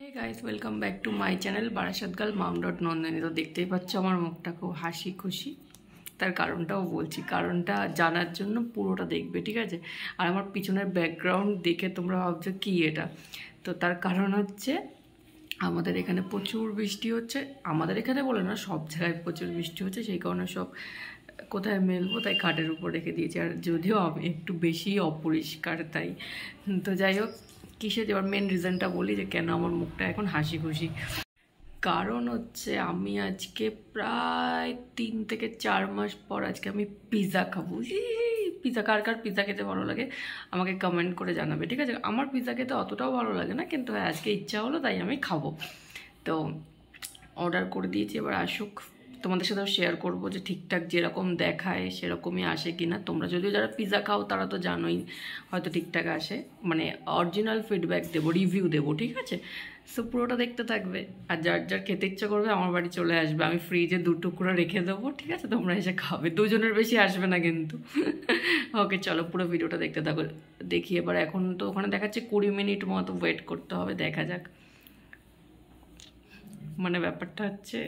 Hey guys welcome back to my channel Barasat girl मम डट नंदिनी। तो देखते ही पाচ্ছ আমার মুখটা খুব হাসি খুশি। তার কারণটাও বলছি, কারণটা জানার জন্য পুরোটা দেখবে, ঠিক আছে? আর আমার পিছনের ব্যাকগ্রাউন্ড দেখে তোমরা ভাবছো কি এটা, তো তার কারণ হচ্ছে আমাদের এখানে প্রচুর বৃষ্টি হচ্ছে। আমাদের এখানে বলে না, সব জায়গায় প্রচুর বৃষ্টি হচ্ছে, সেই কারণে সব কোথায় মেলবো তাই খাটের উপর রেখে দিয়েছি। আর যদিও আমি একটু বেশি অপরিষ্কার তাই। তো যাই হোক, কিসে যাওয়ার মেন রিজনটা বলি যে কেন আমার মুখটা এখন হাসি খুশি। কারণ হচ্ছে আমি আজকে প্রায় 3 থেকে 4 মাস পর আজকে আমি পিৎজা খাবো। পিৎজা, কার কার পিৎজা খেতে ভালো লাগে আমাকে কমেন্ট করে জানাবে, ঠিক আছে? আমার পিৎজা খেতে অতটাও ভালো লাগে না, কিন্তু হ্যাঁ আজকে ইচ্ছা হলো তাই আমি খাবো। তো অর্ডার করে দিয়েছি, এবার আসুক, তোমাদের সাথেও শেয়ার করবো যে ঠিকঠাক যেরকম দেখায় সেরকমই আসে কিনা। তোমরা যদিও যারা পিৎজা খাও তারা তো জানোই হয়তো ঠিকঠাক আসে, মানে অরিজিনাল ফিডব্যাক দেবো, রিভিউ দেবো, ঠিক আছে? সো পুরোটা দেখতে থাকবে। আর যার যার খেতে ইচ্ছা করবে আমার বাড়ি চলে আসবে, আমি ফ্রিজে 2 টুকরো রেখে দেবো, ঠিক আছে? তোমরা এসে খাবে, 2 জনের বেশি আসবে না কিন্তু। ওকে চলো পুরো ভিডিওটা দেখতে থাকো। দেখি এবার, এখন তো ওখানে দেখাচ্ছে 20 মিনিট মতো ওয়েট করতে হবে, দেখা যাক। মানে ব্যাপারটা হচ্ছে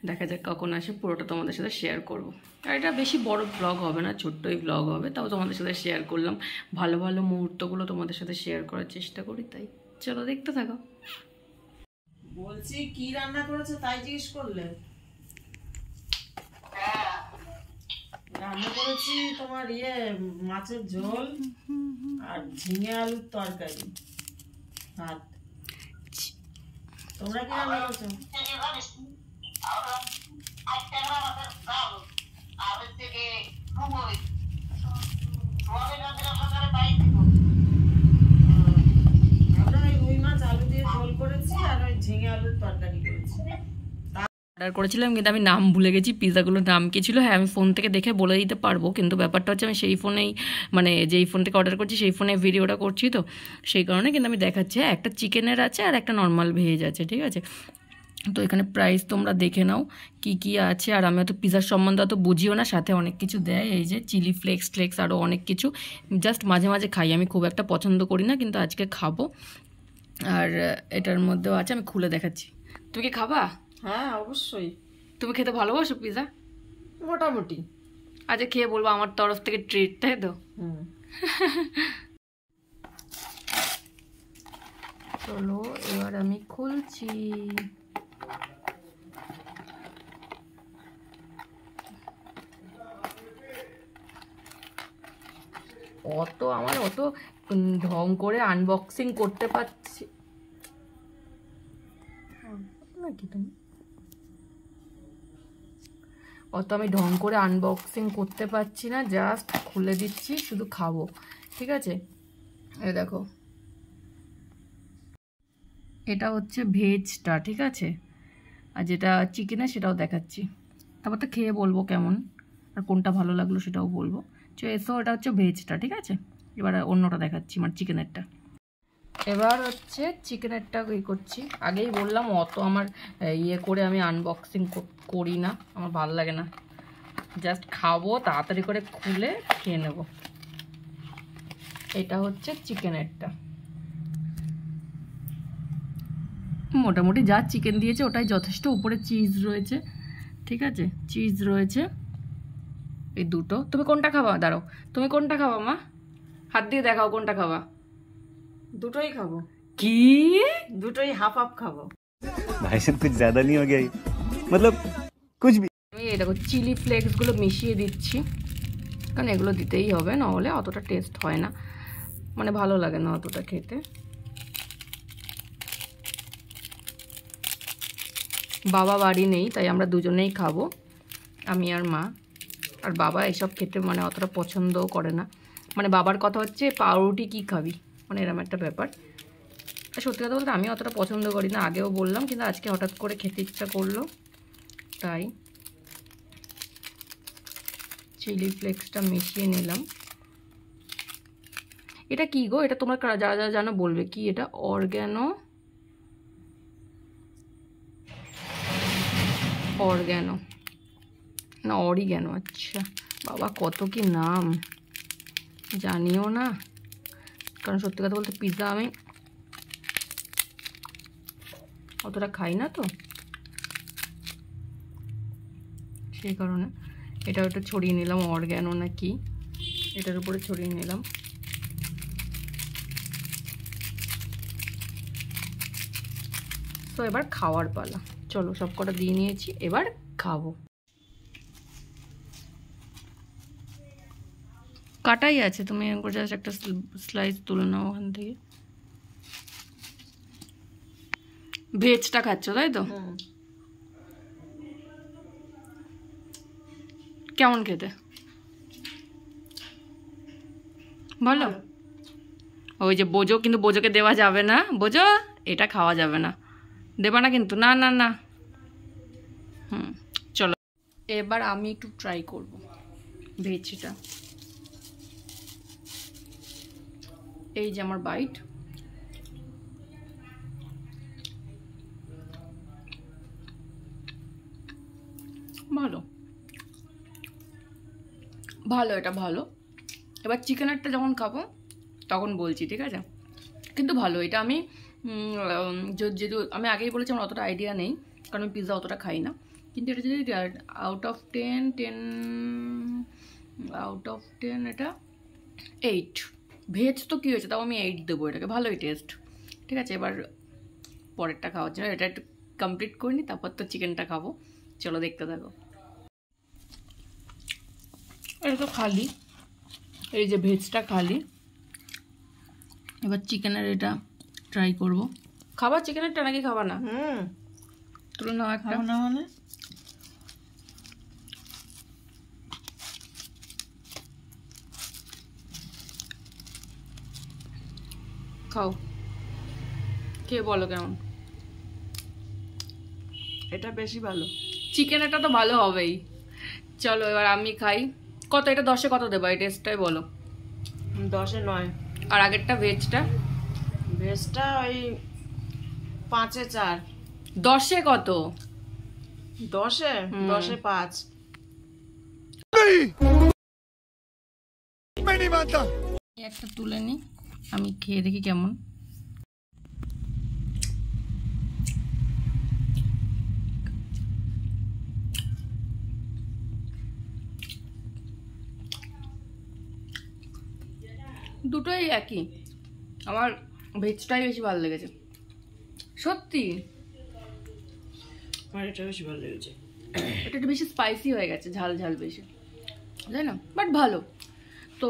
দেখা যাক কখন আসে, পুরোটা তোমাদের সাথে শেয়ার করব। আর এটা বেশি বড় ব্লগ হবে না, ছোট্টই ব্লগ হবে, তাও তোমাদের সাথে শেয়ার করলাম। ভালো ভালো মুহূর্তগুলো তোমাদের সাথে শেয়ার করার চেষ্টা করি, তাই চলো দেখতে থাকো। বলছি কি রান্না করেছো তাই জিজ্ঞেস করলে? রান্না করেছি তোমার মাছের ঝোল আর ঝিঙে আলুর তরকারি, ভাত। তোমরা কি রান্না করছো? আমরা ওই রুই মাছ আলু দিয়ে ঝোল করেছি আর ওই ঝিঙে আলুর তরকারি করেছি। অর্ডার করেছিলাম কিন্তু আমি নাম ভুলে গেছি, পিৎজাগুলোর নাম কি ছিল। হ্যাঁ আমি ফোন থেকে দেখে বলে দিতে পারবো, কিন্তু ব্যাপারটা হচ্ছে আমি সেই ফোনেই, মানে যেই ফোন থেকে অর্ডার করছি সেই ফোনে ভিডিওটা করছি, তো সেই কারণে কিন্তু আমি দেখাচ্ছি। হ্যাঁ একটা চিকেনের আছে আর একটা নর্মাল ভেজ আছে, ঠিক আছে? তো এখানে প্রাইস তোমরা দেখে নাও কি কি আছে। আর আমি তো পিৎজার সম্বন্ধে অত বুঝিও না, সাথে অনেক কিছু দেয়, এই যে চিলি ফ্লেক্স আরও অনেক কিছু। জাস্ট মাঝে মাঝে খাই, আমি খুব একটা পছন্দ করি না, কিন্তু আজকে খাবো। আর এটার মধ্যেও আছে, আমি খুলে দেখাচ্ছি। তুমি কি খাবা? হ্যাঁ অবশ্যই। তুমি খেতে ভালোবাসো পিৎজা? মোটামুটি। আচ্ছা খেয়ে বলবো আমার তরফ থেকে ট্রিট, তাই তো? চলো এবার আমি খুলছি। আমার অত ঢং করে আনবক্সিং করতে পারছি নাকি তুমি? অত আমি ঢং করে আনবক্সিং করতে পারছি না, জাস্ট খুলে দিচ্ছি, শুধু খাবো, ঠিক আছে? এই দেখো, এটা হচ্ছে ভেজটা, ঠিক আছে? আর যেটা চিকেনের সেটাও দেখাচ্ছি, তারপর তো খেয়ে বলবো কেমন আর কোনটা ভালো লাগলো সেটাও বলবো। এসো, এটা হচ্ছে ভেজটা, ঠিক আছে? এবার অন্যটা দেখাচ্ছি, মানে চিকেনেরটা। এবার হচ্ছে চিকেনেরটা করছি। আগেই বললাম অত আমার করে আমি আনবক্সিং করি না, আমার ভালো লাগে না, জাস্ট খাবো, তাড়াতাড়ি করে খুলে খেয়ে নেব। এটা হচ্ছে চিকেনেরটা, মোটামুটি যা চিকেন দিয়েছে ওটাই যথেষ্ট। উপরে চিজ রয়েছে, ঠিক আছে? চিজ রয়েছে এই দুটো। তুমি কোনটা খাবা? দাঁড়াও, তুমি কোনটা খাবা মা? হাত দিয়ে দেখাও কোনটা খাবা। দুটোই খাবো। কি? দুটোই হাফ হাফ খাবো। भाई साहब कुछ ज्यादा नहीं हो गया ये? मतलब कुछ भी। আমি এই দেখো চিলি ফ্লেক্সগুলো মিশিয়ে দিচ্ছি, কারণ এগুলো দিতেই হবে, নাহলে অতটা টেস্ট হয় না, মানে ভালো লাগে না অতটা খেতে। বাবা বাড়ি নেই তাই আমরা দুজনেই খাবো, আমি আর মা। আর বাবা এসব খেতে মানে অতটা পছন্দও করে না, মানে বাবার কথা হচ্ছে পাউরুটি কি খাবি, মানে এরকম একটা ব্যাপার। আর সত্যি কথা বলতে আমি অতটা পছন্দ করি না, আগেও বললাম, কিন্তু আজকে হঠাৎ করে খেতে ইচ্ছা করলো তাই চিলি ফ্লেক্সটা মিশিয়ে নিলাম। এটা কি গো? এটা তোমরা যারা যারা জানো বলবে কি এটা? অর্গ্যানো না অরিগ্যানো। আচ্ছা বাবা কত কি নাম জানিও না, কারণ সত্যি কথা বলতে পিৎজা আমি অতটা খাই না, তো সেই কারণে এটা ওটা ছড়িয়ে নিলাম, অরগ্যানো না কি এটার উপরে ছড়িয়ে নিলাম। তো এবার খাওয়ার পালা, চলো সব কটা দিয়ে নিয়েছি, এবার খাবো। কাটাই আছে, তুমি জাস্ট একটা স্লাইস তুলে নাও ওখান থেকে। ভেজটা খাচ্ছ তাই তো? কেমন খেতে বলো? ওই যে বোঝো, কিন্তু বোঝোকে দেওয়া যাবে না, বোঝো এটা খাওয়া যাবে না, দেবা না কিন্তু, না না না। চলো এবার আমি একটু ট্রাই করব ভেজটা। এই যে আমার বাইট, ভালো ভালো, এটা ভালো। এবার চিকেনেরটা যখন খাবো তখন বলছি, ঠিক আছে? কিন্তু ভালো এটা। আমি যেহেতু আমি আগেই বলেছি আমার অতটা আইডিয়া নেই, কারণ আমি পিৎজা অতটা খাই না, কিন্তু এটা যদি আউট অফ 10 এটা 8। ভেজ তো কী হয়েছে, তাও আমি 8 দেবো এটাকে, ভালোই টেস্ট। ঠিক আছে, এবার পরেরটা খাওয়ার জন্য এটা একটু কমপ্লিট করে নিই, তারপর তো চিকেনটা খাবো। চলো দেখতে থাকো। এটা তো খালি, এই যে ভেজটা খালি, এবার চিকেনের এটা ট্রাই করব। খাবার চিকেনেরটা নাকি খাবা না? তুলে নাও একটা। না মানে খাও, কে বলো কেমন? এটা বেশি ভালো। চিকেন এটা তো ভালো হবেই। চলো এবার আমি খাই। কত এটা 10-এ কত দেবো এই টেস্টটাই বলো? 10-এ 9। আর আগেরটা ভেজটা? ভেজটা ওই 5-এ 4। 10-এ কত? 10-এ 5। একটা তুলে নি, আমি খেয়ে দেখি কেমন। দুটোই একই, আমার ভেজটাই বেশি ভালো লেগেছে সত্যি। আমার এটা বেশি ভালো লেগেছে। এটা একটু বেশি স্পাইসি হয়ে গেছে, ঝাল ঝাল বেশি, তাই না? বাট ভালো তো,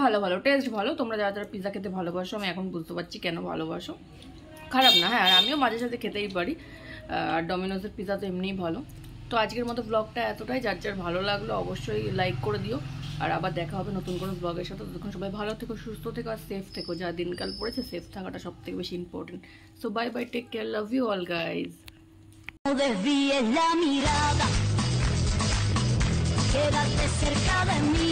ভালো ভালো টেস্ট ভালো। তোমরা যারা যারা পিৎজা খেতে ভালোবাসো, আমি এখন বুঝতে পারছি কেন ভালোবাসো। খারাপ না, হ্যাঁ, আর আমিও মাঝে সাথে খেতেই পারি। আর ডমিনোজের পিৎজা তো এমনিই ভালো। তো আজকের মতো ব্লগটা এতটাই। যার যার ভালো লাগলো অবশ্যই লাইক করে দিও। আর আবার দেখা হবে নতুন কোনো ব্লগের সাথে। ততক্ষণ সবাই ভালো থেকো, সুস্থ থেকো আর সেফ থেকো। যা দিনকাল পড়েছে সেফ থাকাটা সব থেকে বেশি important. So bye bye, take care, love you all guys. No desvíes la mirada, quédate cerca de mí.